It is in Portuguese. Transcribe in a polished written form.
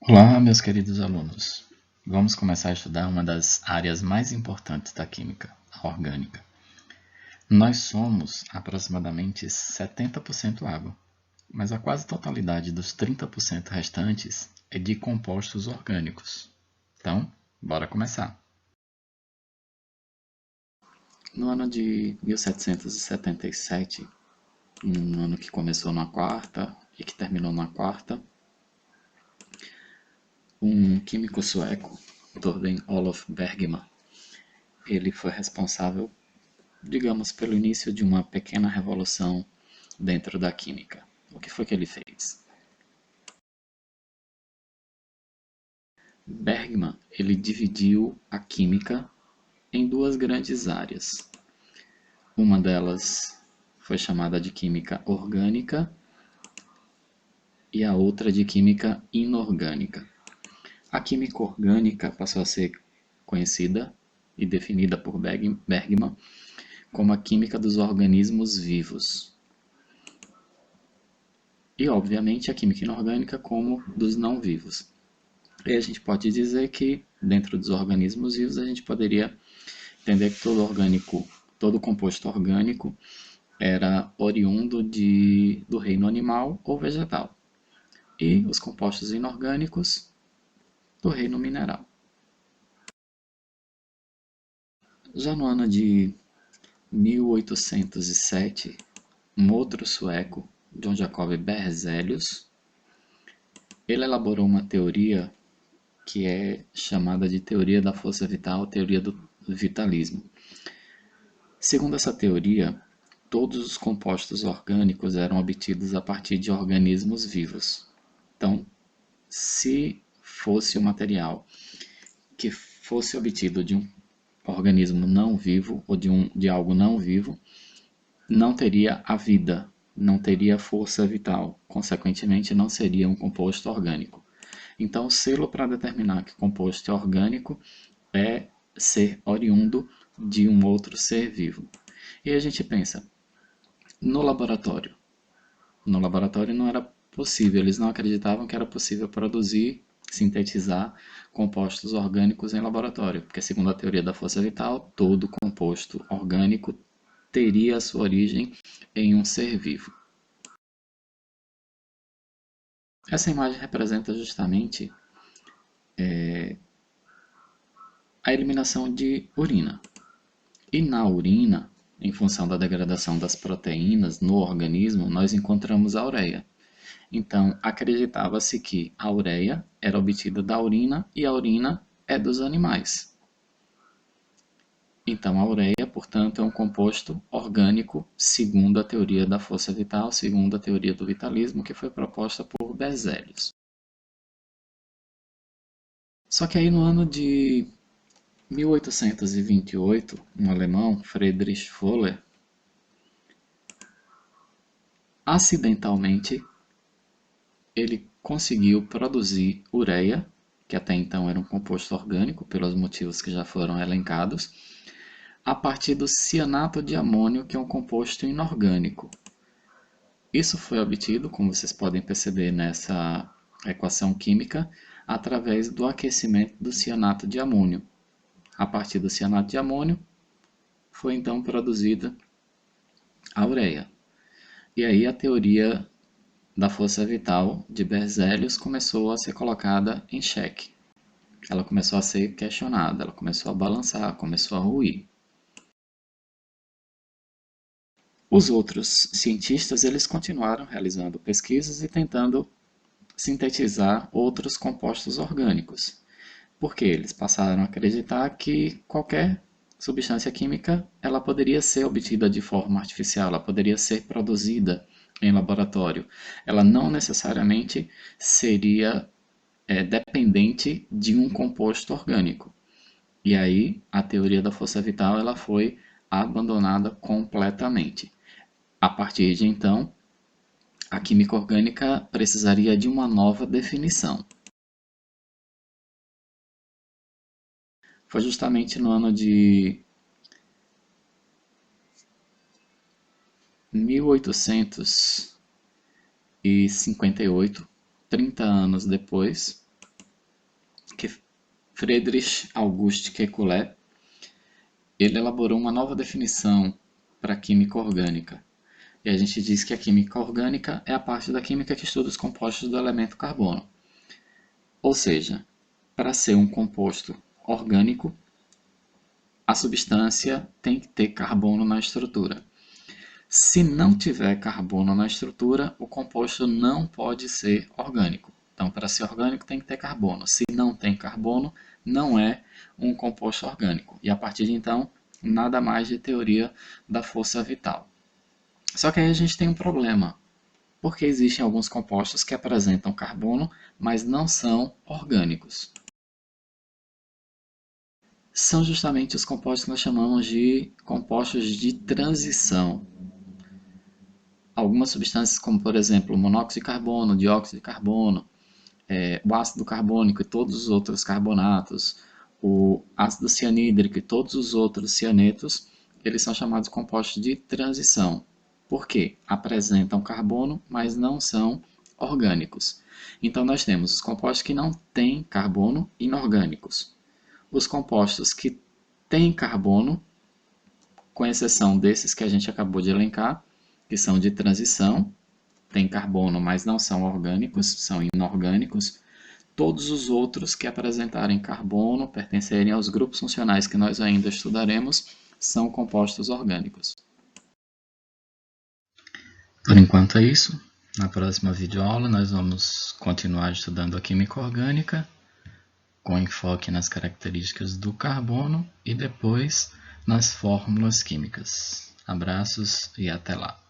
Olá, meus queridos alunos. Vamos começar a estudar uma das áreas mais importantes da química, a orgânica. Nós somos aproximadamente 70% água, mas a quase totalidade dos 30% restantes é de compostos orgânicos. Então, bora começar. No ano de 1777, um ano que começou na quarta e que terminou na quarta, um químico sueco, Torben Olof Bergman, ele foi responsável, digamos, pelo início de uma pequena revolução dentro da química. O que foi que ele fez? Bergman, ele dividiu a química em duas grandes áreas. Uma delas foi chamada de química orgânica e a outra de química inorgânica. A química orgânica passou a ser conhecida e definida por Bergman como a química dos organismos vivos. E, obviamente, a química inorgânica como dos não vivos. E a gente pode dizer que, dentro dos organismos vivos, a gente poderia entender que todo composto orgânico era oriundo do reino animal ou vegetal. E os compostos inorgânicos do reino mineral. Já no ano de 1807, um outro sueco, John Jacob Berzelius, ele elaborou uma teoria que é chamada de teoria da força vital, teoria do vitalismo. Segundo essa teoria, todos os compostos orgânicos eram obtidos a partir de organismos vivos. Então, se fosse um material que fosse obtido de um organismo não vivo ou de algo não vivo, não teria a vida, não teria força vital, consequentemente não seria um composto orgânico. Então, o selo para determinar que composto é orgânico é ser oriundo de um outro ser vivo. E a gente pensa, no laboratório. No laboratório não era possível, eles não acreditavam que era possível produzir, sintetizar compostos orgânicos em laboratório, porque segundo a teoria da força vital, todo composto orgânico teria a sua origem em um ser vivo. Essa imagem representa justamente a eliminação de urina. E na urina, em função da degradação das proteínas no organismo, nós encontramos a ureia. Então, acreditava-se que a ureia era obtida da urina e a urina é dos animais. Então, a ureia, portanto, é um composto orgânico, segundo a teoria da força vital, segundo a teoria do vitalismo, que foi proposta por Berzelius. Só que aí no ano de 1828, um alemão, Friedrich Wöhler, acidentalmente, ele conseguiu produzir ureia, que até então era um composto orgânico, pelos motivos que já foram elencados, a partir do cianato de amônio, que é um composto inorgânico. Isso foi obtido, como vocês podem perceber nessa equação química, através do aquecimento do cianato de amônio. A partir do cianato de amônio, foi então produzida a ureia. E aí a teoria da força vital de Berzelius começou a ser colocada em xeque. Ela começou a ser questionada, ela começou a balançar, começou a ruir. Os outros cientistas eles continuaram realizando pesquisas e tentando sintetizar outros compostos orgânicos, porque eles passaram a acreditar que qualquer substância química ela poderia ser obtida de forma artificial, ela poderia ser produzida em laboratório. Ela não necessariamente seria dependente de um composto orgânico. E aí a teoria da força vital ela foi abandonada completamente. A partir de então, a química orgânica precisaria de uma nova definição. Foi justamente no ano de 1858, 30 anos depois, Friedrich August Kekulé, ele elaborou uma nova definição para a química orgânica. E a gente diz que a química orgânica é a parte da química que estuda os compostos do elemento carbono. Ou seja, para ser um composto orgânico, a substância tem que ter carbono na estrutura. Se não tiver carbono na estrutura, o composto não pode ser orgânico. Então, para ser orgânico tem que ter carbono. Se não tem carbono, não é um composto orgânico. E a partir de então, nada mais de teoria da força vital. Só que aí a gente tem um problema, porque existem alguns compostos que apresentam carbono, mas não são orgânicos. São justamente os compostos que nós chamamos de compostos de transição. Algumas substâncias, como por exemplo o monóxido de carbono, dióxido de carbono, o ácido carbônico e todos os outros carbonatos, o ácido cianídrico e todos os outros cianetos, eles são chamados de compostos de transição. Por quê? Apresentam carbono, mas não são orgânicos. Então nós temos os compostos que não têm carbono, inorgânicos. Os compostos que têm carbono, com exceção desses que a gente acabou de elencar, que são de transição, têm carbono, mas não são orgânicos, são inorgânicos. Todos os outros que apresentarem carbono, pertencerem aos grupos funcionais que nós ainda estudaremos, são compostos orgânicos. Por enquanto é isso. Na próxima videoaula nós vamos continuar estudando a química orgânica, com enfoque nas características do carbono e depois nas fórmulas químicas. Abraços e até lá!